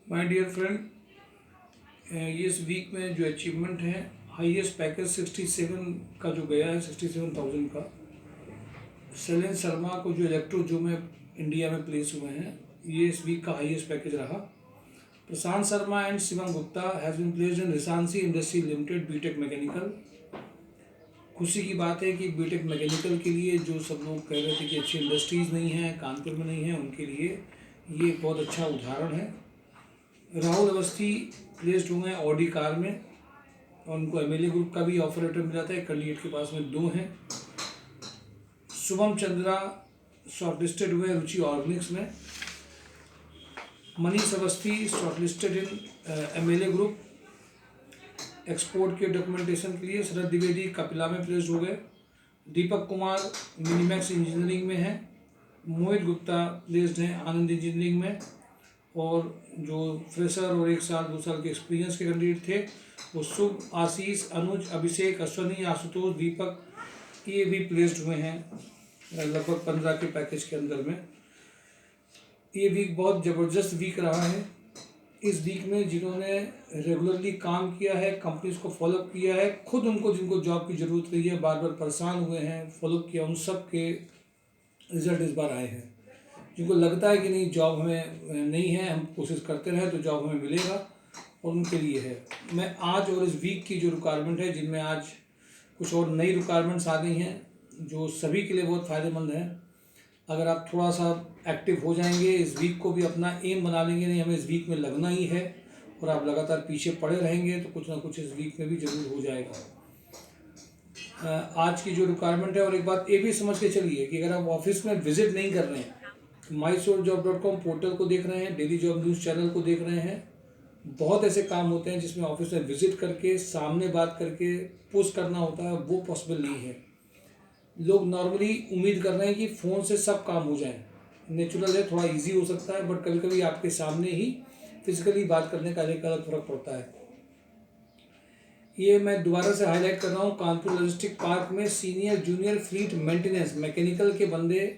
My dear friend, ये इस week में जो अचीवमेंट है, हाईएस्ट पैकेज 67 का जो गया है, 67,000 का। शैलेंद्र शर्मा को जो इलेक्ट्रो जो में इंडिया में प्लेस हुए हैं, ये इस वीक का हाईएस्ट पैकेज रहा। Prashant Sharma and Shivam Gupta has been placed in रिसांसी इंडस्ट्री लिमिटेड बीटेक मैकेनिकल। खुशी की बात है कि बीटेक मैकेनिकल के लिए जो सब लोग कह रहे थे कि अच्छी इंडस्ट्रीज़ नहीं हैं, कानपुर में नहीं है, उनके लिए ये बहुत अच्छा उदाहरण है। राहुल अवस्थी प्लेस्ड हुए हैं ऑडी कार में और उनको एमएलए ग्रुप का भी ऑफर लेटर मिला था। एक कैंडिडेट के पास में 2 हैं। शुभम चंद्रा शॉर्टलिस्टेड हुए रुचि ऑर्गेनिक्स में। Manish Awasthi shortlisted in MLA group export के डॉक्यूमेंटेशन के लिए। शरद द्विवेदी कपिला में प्लेस्ड हो गए। दीपक कुमार मिनीमैक्स इंजीनियरिंग में है। मोहित गुप्ता प्लेस्ड हैं आनंद इंजीनियरिंग में। और जो फ्रेशर और 1 साल 2 साल के एक्सपीरियंस के कैंडिडेट थे वो शुभ, आशीष, अनुज, अभिषेक, अश्वनी, आशुतोष, दीपक, ये भी प्लेस्ड हुए हैं लगभग 15 के पैकेज के अंदर में। ये वीक बहुत ज़बरदस्त वीक रहा है। इस वीक में जिन्होंने रेगुलरली काम किया है, कंपनीज को फॉलोअप किया है, खुद उनको जिनको जॉब की ज़रूरत रही है, बार बार परेशान हुए हैं, फॉलोअप किया, उन सब के रिजल्ट इस बार आए हैं। जिनको लगता है कि नहीं जॉब हमें नहीं है, हम कोशिश करते रहे तो जॉब हमें मिलेगा, और उनके लिए है। मैं आज और इस वीक की जो रिक्वायरमेंट है, जिनमें आज कुछ और नई रिक्वायरमेंट्स आ गई हैं जो सभी के लिए बहुत फ़ायदेमंद है। अगर आप थोड़ा सा एक्टिव हो जाएंगे, इस वीक को भी अपना एम बना लेंगे, नहीं हमें इस वीक में लगना ही है, और आप लगातार पीछे पड़े रहेंगे तो कुछ ना कुछ इस वीक में भी ज़रूर हो जाएगा। आज की जो रिक्वायरमेंट है, और एक बात ये भी समझ के चलिए कि अगर आप ऑफिस में विजिट नहीं कर रहे हैं, mysourcejob.com पोर्टल को देख रहे हैं, डेली जॉब न्यूज़ चैनल को देख रहे हैं, बहुत ऐसे काम होते हैं जिसमें ऑफिस में विजिट करके सामने बात करके पुश करना होता है, वो पॉसिबल नहीं है। लोग नॉर्मली उम्मीद कर रहे हैं कि फ़ोन से सब काम हो जाए, नेचुरल है, थोड़ा इजी हो सकता है, बट कभी कभी आपके सामने ही फिजिकली बात करने का एक अलग फ़र्क पड़ता है। ये मैं दोबारा से हाईलाइट कर रहा हूँ, कानपुर लॉजिस्टिक पार्क में senior junior fleet maintenance mechanical के बंदे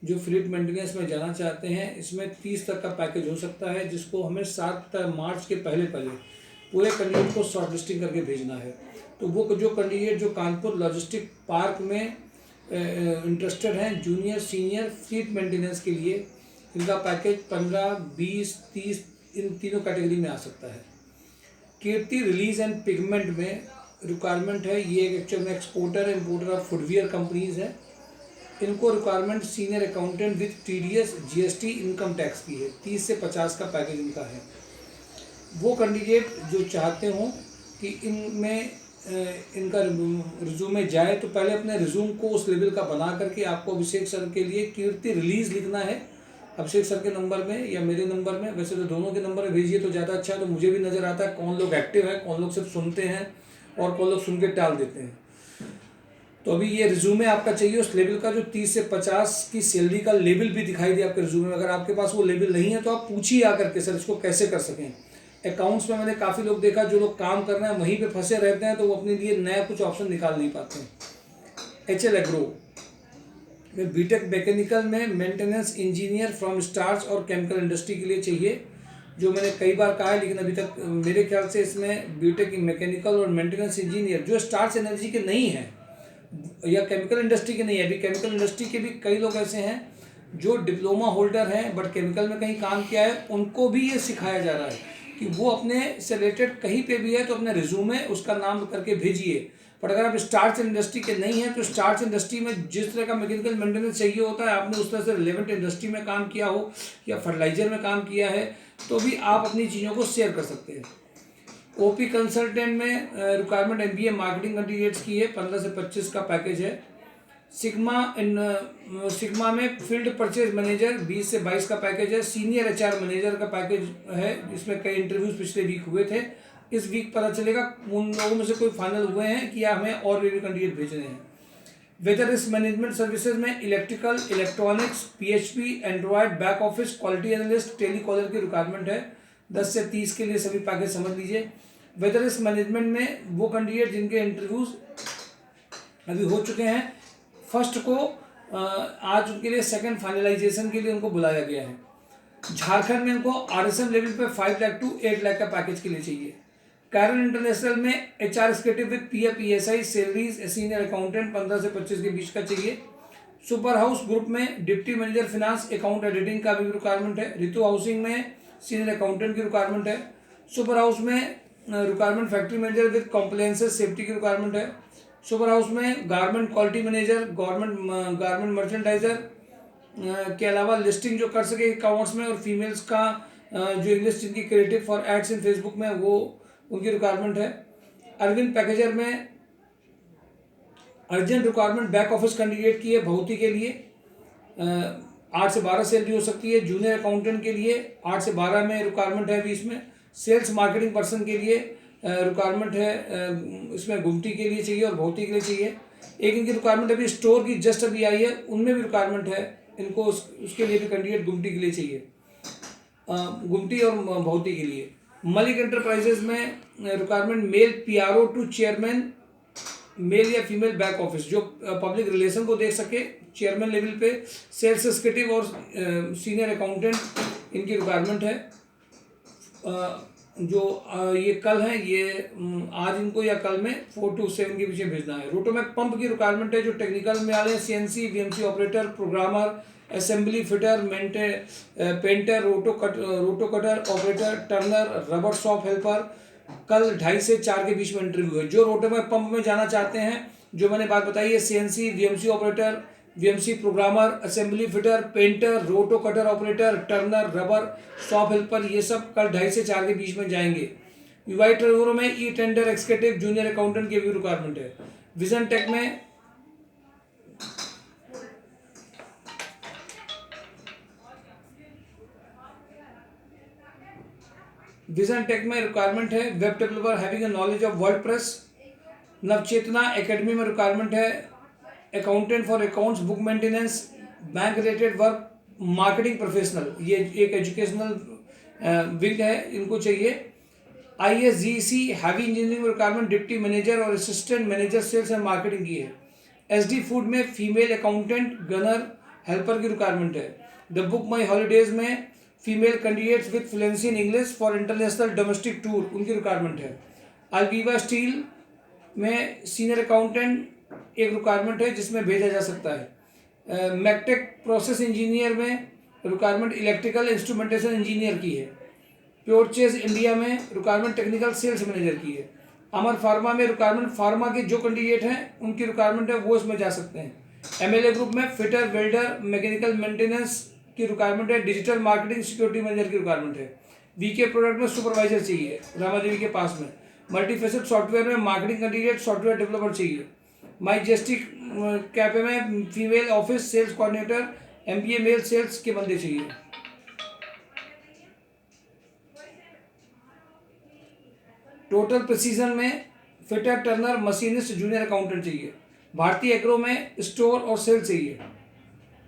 जो फ्लीट मेंटेनेंस में जाना चाहते हैं, इसमें 30 तक का पैकेज हो सकता है, जिसको हमें 7 मार्च के पहले पूरे कैंडिडेट को शॉर्ट लिस्टिंग करके भेजना है। तो वो जो कैंडिडेट जो कानपुर लॉजिस्टिक पार्क में इंटरेस्टेड हैं जूनियर सीनियर फ्लीट मेंटेनेंस के लिए, इनका पैकेज 15, 20, 30 इन तीनों कैटेगरी में आ सकता है। कीर्ति रिलीज एंड पिगमेंट में रिक्वायरमेंट है। ये एक्चुअल में exporter importer of footwear companies है। इनको requirement senior accountant with TDS GST income tax की है। 30 से 50 का पैकेज इनका है। वो कैंडिडेट जो चाहते हों कि इनमें इनका रिज्यूमे जाए, तो पहले अपने रिज्यूम को उस लेवल का बना करके आपको अभिषेक सर के लिए कीर्ति रिलीज लिखना है। अभिषेक सर के नंबर में या मेरे नंबर में, वैसे तो दोनों के नंबर में भेजिए तो ज़्यादा अच्छा है, तो मुझे भी नज़र आता है कौन लोग एक्टिव है, कौन लोग सिर्फ सुनते हैं और कौन लोग सुन के टाल देते हैं। तो अभी ये रिज्यूमे आपका चाहिए उस लेवल का जो 30 से 50 की सैलरी का लेवल भी दिखाई दे आपके रिज्यूमे में। अगर आपके पास वो लेवल नहीं है तो आप पूछिए आकर के, सर इसको कैसे कर सकें। अकाउंट्स में मैंने काफ़ी लोग देखा जो लोग काम कर रहे हैं वहीं पे फंसे रहते हैं, तो वो अपने लिए नया कुछ ऑप्शन निकाल नहीं पाते हैं। HL एग्रो में बीटेक मैकेनिकल में मेंटेनेंस इंजीनियर फ्रॉम स्टार्च और केमिकल इंडस्ट्री के लिए चाहिए, जो मैंने कई बार कहा है, लेकिन अभी तक मेरे ख्याल से इसमें बीटेक मैकेनिकल और मेंटेनेंस इंजीनियर जो स्टार्च एनर्जी के नहीं हैं या केमिकल इंडस्ट्री के नहीं है। अभी केमिकल इंडस्ट्री के भी कई लोग ऐसे हैं जो डिप्लोमा होल्डर हैं बट केमिकल में कहीं काम किया है, उनको भी ये सिखाया जा रहा है कि वो अपने से रिलेटेड कहीं पे भी है तो अपने रिज्यूमे उसका नाम करके भेजिए। पर अगर आप स्टार्च इंडस्ट्री के नहीं हैं तो स्टार्च इंडस्ट्री में जिस तरह का मैकेनिकल मेंटेनेंस चाहिए होता है, आपने उस तरह से रिलेवेंट इंडस्ट्री में काम किया हो या फर्टिलाइजर में काम किया है, तो भी आप अपनी चीज़ों को शेयर कर सकते हैं। ओपी कंसल्टेंट में रिक्वायरमेंट MBA मार्केटिंग कैंडिडेट्स की है। 15 से 25 का पैकेज है। सिग्मा में फील्ड परचेज मैनेजर 20 से 22 का पैकेज है। सीनियर HR मैनेजर का पैकेज है, इसमें कई इंटरव्यूज पिछले वीक हुए थे। इस वीक पता चलेगा उन लोगों में से कोई फाइनल हुए हैं कि या हमें और भी कैंडिडेट भेजने हैं। वेदर रिस्क मैनेजमेंट सर्विसेज में electrical, electronics, PHP, Android, back office, quality analyst, telecaller की रिक्वायरमेंट है। 10 से 30 के लिए सभी पैकेज समझ लीजिए। वेदर रिस्क मैनेजमेंट में वो कैंडिडेट जिनके इंटरव्यूज अभी हो चुके हैं, फर्स्ट को आज उनके लिए सेकंड फाइनलाइजेशन के लिए उनको बुलाया गया है। झारखंड में इनको RSM लेवल पे 5 लाख टू 8 लाख का पैकेज के लिए चाहिए। कैरन इंटरनेशनल में HR executive with PF PSI salaries senior accountant 15 से 25 के बीच का चाहिए। सुपर हाउस ग्रुप में deputy manager finance account editing का भी रिक्वायरमेंट है। रितु हाउसिंग में सीनियर अकाउंटेंट की रिक्वायरमेंट है। सुपर हाउस में requirement factory manager with compliances safety की रिक्वायरमेंट है। सुपर हाउस में garment quality manager, garment merchandiser के अलावा लिस्टिंग जो कर सके अकाउंट्स में, और फीमेल्स का जो इंग्लिश जिनकी creative for ads in Facebook में वो उनकी रिक्वायरमेंट है। अरविंद पैकेजर में urgent requirement back office candidate की है भौती के लिए, 8 से 12 सैलरी हो सकती है। जूनियर अकाउंटेंट के लिए 8 से 12 में रिक्वायरमेंट है अभी इसमें। सेल्स मार्केटिंग पर्सन के लिए रिक्वायरमेंट है, इसमें गुमटी के लिए चाहिए और भौती के लिए चाहिए। एक इनकी रिक्वायरमेंट अभी स्टोर की जस्ट अभी आई है, उनमें भी रिक्वायरमेंट है इनको, उसके लिए भी कैंडिडेट गुमटी के लिए चाहिए, गुमटी और भौती के लिए। मलिक एंटरप्राइजेज में requirement male PRO to chairman, male या फीमेल बैक ऑफिस जो पब्लिक रिलेशन को देख सके चेयरमैन लेवल पे। सेल्स एग्जीक्यूटिव और सीनियर अकाउंटेंट इनकी रिक्वायरमेंट है। ये कल है, ये आज इनको या कल में 4 to 7 के पीछे भेजना है। रोटोमैक पंप की रिक्वायरमेंट है जो टेक्निकल में आ रहे हैं, CNC VMC operator, programmer, assembly fitter, painter, roto cutter operator, turner, rubber shop helper. कल 2:30 से 4 के बीच में इंटरव्यू है। जो रोटोमैक पंप में जाना चाहते हैं, जो मैंने बात बताई है, CNC VMC operator, VMC programmer, assembly fitter, painter, roto cutter operator, turner, rubber shop helper, ये सब कल 2:30 से 4 के बीच में जाएंगे। UI ट्रेवरो में टेंडर एक्सकेटिव जूनियर अकाउंटेंट की भी रिक्वायरमेंट है। विजन टेक में रिक्वायरमेंट है web developer having a knowledge of WordPress. Navchetna academy में रिक्वायरमेंट है accountant for accounts, book maintenance, bank related work, marketing professional, ये एक एजुकेशनल विंग है, इनको चाहिए। ISGC heavy engineering requirement deputy manager और assistant manager sales and marketing की है। SD फूड में फीमेल अकाउंटेंट, गनर, हेल्पर की रिक्वायरमेंट है। द बुक माई हॉलीडेज में female candidates with fluency in English for international domestic tour, उनकी requirement है। अल्वीवा स्टील में सीनियर अकाउंटेंट एक रिक्वायरमेंट है जिसमें भेजा जा सकता है। मैकटेक प्रोसेस इंजीनियर में रिक्वायरमेंट इलेक्ट्रिकल इंस्ट्रूमेंटेशन इंजीनियर की है। प्योरचेज इंडिया में रिक्वायरमेंट टेक्निकल सेल्स मैनेजर की है। अमर फार्मा में रिक्वायरमेंट फार्मा के जो कैंडिडेट हैं उनकी रिक्वायरमेंट है, वो इसमें जा सकते हैं। MLA ग्रुप में फिटर, वेल्डर, मैकेनिकल मेंटेनेंस की रिक्वायरमेंट है। डिजिटल मार्केटिंग सिक्योरिटी मैनेजर की रिक्वायरमेंट है। VK प्रोडक्ट में सुपरवाइजर चाहिए रामादेवी के पास में। मल्टीफेसेट सॉफ्टवेयर में मार्केटिंग कैंडिडेट, सॉफ्टवेयर डेवलपर चाहिए। माइजेस्टिक कैफे में female office sales coordinator, MBA male sales के बंदे चाहिए। टोटल प्रिसीजन में fitter, turner, machinist, junior accountant चाहिए। भारतीय एग्रो में स्टोर और सेल चाहिए।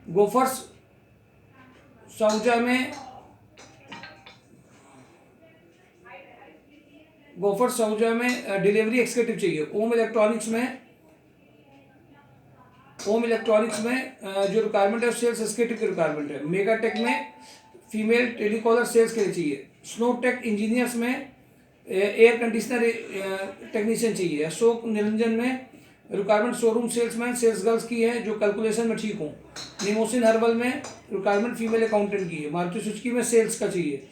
गोफर्स सऊजा में डिलीवरी एक्सिक्यूटिव चाहिए। ओम इलेक्ट्रॉनिक्स में जो रिक्वायरमेंट है सेल्स एक्सिक्यूटिव की रिक्वायरमेंट है। मेगाटेक में फीमेल टेलीकॉलर सेल्स के लिए चाहिए। स्नोटेक इंजीनियर्स में एयर कंडीशनर टेक्नीशियन चाहिए। अशोक निरंजन में requirement showroom salesman, sales girls की है जो कैलकुलेशन में ठीक हो। निमोसिन हर्बल में रिक्वायरमेंट फीमेल अकाउंटेंट की है। मारुति सुजुकी में सेल्स का चाहिए।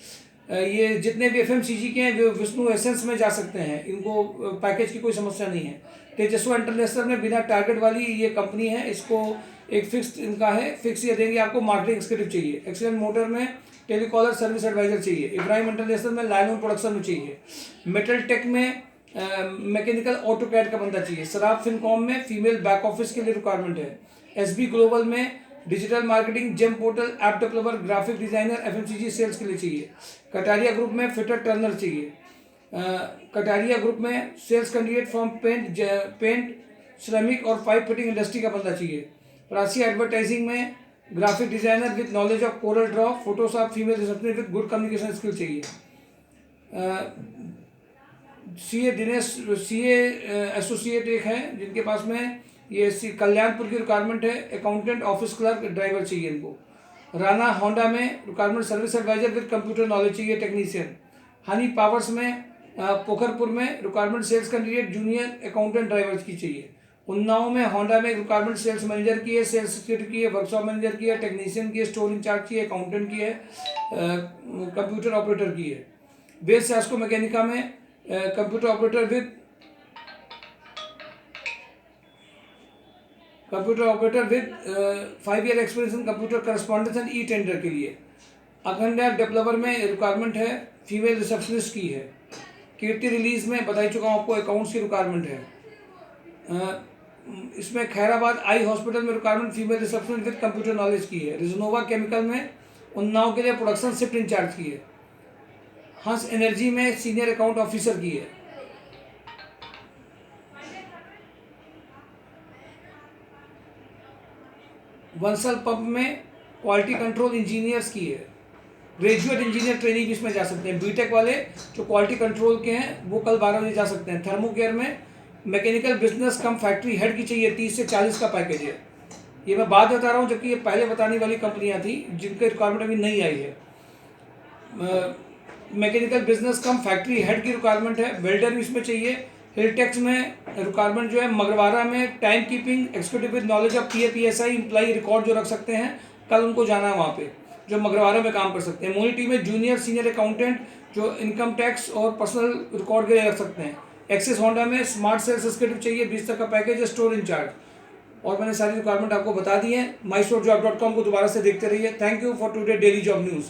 ये जितने भी FMCG के हैं वो विष्णु एसेंस में जा सकते हैं, इनको पैकेज की कोई समस्या नहीं है। तेजस्वा इंटरनेशनल में बिना टारगेट वाली ये कंपनी है, इसको एक फिक्स इनका है, फिक्स ये देंगे आपको। मार्केटिंग एक्सिक्यूटिव चाहिए। एक्सीलेंट मोटर में टेलीकॉलर सर्विस एडवाइजर चाहिए। इब्राहिम इंटरनेशनल में लाइनोन प्रोडक्शन में चाहिए। मेटल टेक में मैकेनिकल ऑटो कैड का बंदा चाहिए। सराफ फिनकॉम में फीमेल बैक ऑफिस के लिए रिक्वायरमेंट है। SB ग्लोबल में digital marketing, GeM portal, app developer, graphic designer, FMCG sales के लिए चाहिए। कटारिया ग्रुप में फिटर, टर्नर चाहिए। कटारिया ग्रुप में सेल्स कैंडिडेट फ्रॉम पेंट, श्रमिक और पाइप फिटिंग इंडस्ट्री का बंदा चाहिए। प्राची एडवर्टाइजिंग में graphic designer with knowledge of Corel draw, Photoshop, female receptionist with good communication skill चाहिए। CA एसोसिएट एक है जिनके पास में ये कल्याणपुर की रिक्वायरमेंट है। अकाउंटेंट, ऑफिस क्लर्क, ड्राइवर चाहिए इनको। राना होंडा में requirement service advisor with computer knowledge चाहिए टेक्नीशियन। हनी पावर्स में पोखरपुर में requirement sales candidate junior accountant drivers की चाहिए। उन्नाव में होंडा में रिक्वायरमेंट सेल्स मैनेजर की है, सेल्स एक्जीक्यूटिव की है, वर्कशॉप मैनेजर की है, टेक्नीशियन की है, स्टोर इंचार्ज की है, अकाउंटेंट की है, कंप्यूटर ऑपरेटर की है। बेस सैस्को मैकेनिका में computer operator with 5 year experience in computer correspondence and e tender के लिए। अखंडा डेवलपर में रिक्वायरमेंट है, फीमेल रिसेप्शनिस्ट की है। कीर्ति रिलीज में बता ही चुका हूँ आपको, अकाउंट्स की रिक्वायरमेंट है। इसमें खैराबाद आई हॉस्पिटल में requirement female receptionist with computer knowledge की है। रिजनोवा केमिकल में उन्नाव के लिए प्रोडक्शन शिफ्ट इंचार्ज की है। हंस एनर्जी में सीनियर अकाउंट ऑफिसर की है। वंसल पंप में क्वालिटी कंट्रोल इंजीनियर्स की है। ग्रेजुएट इंजीनियर ट्रेनिंग इसमें जा सकते हैं। बीटेक वाले जो क्वालिटी कंट्रोल के हैं वो कल 12 बजे जा सकते हैं। थर्मो केयर में मैकेनिकल बिजनेस कम फैक्ट्री हेड की चाहिए, 30 से 40 का पैकेज है। ये मैं बात बता रहा हूँ जबकि ये पहले बताने वाली कंपनियां थी जिनके रिक्वायरमेंट अभी नहीं आई है। मैकेनिकल बिजनेस कम फैक्ट्री हेड की रिक्वायरमेंट है। वेल्डर भी इसमें चाहिए। हिलटेक्स में रिक्वायरमेंट जो है मगरवाड़ा में time keeping executive with knowledge of PAPSI employee record जो रख सकते हैं, कल उनको जाना है वहाँ पे, जो मगरवाड़ा में काम कर सकते हैं। मोनिटी में जूनियर सीनियर अकाउंटेंट जो इनकम टैक्स और पर्सनल रिकॉर्ड के लिए रख सकते हैं। एक्सिस होंडा में स्मार्ट सेल्स एक्जीक्यूटिव चाहिए, 20 तक का पैकेज है, स्टोर इंचार्ज। और मैंने सारी रिक्वायरमेंट आपको बता दी है। MyStoreJob.com को दोबारा से देखते रहिए। Thank you for today daily job news.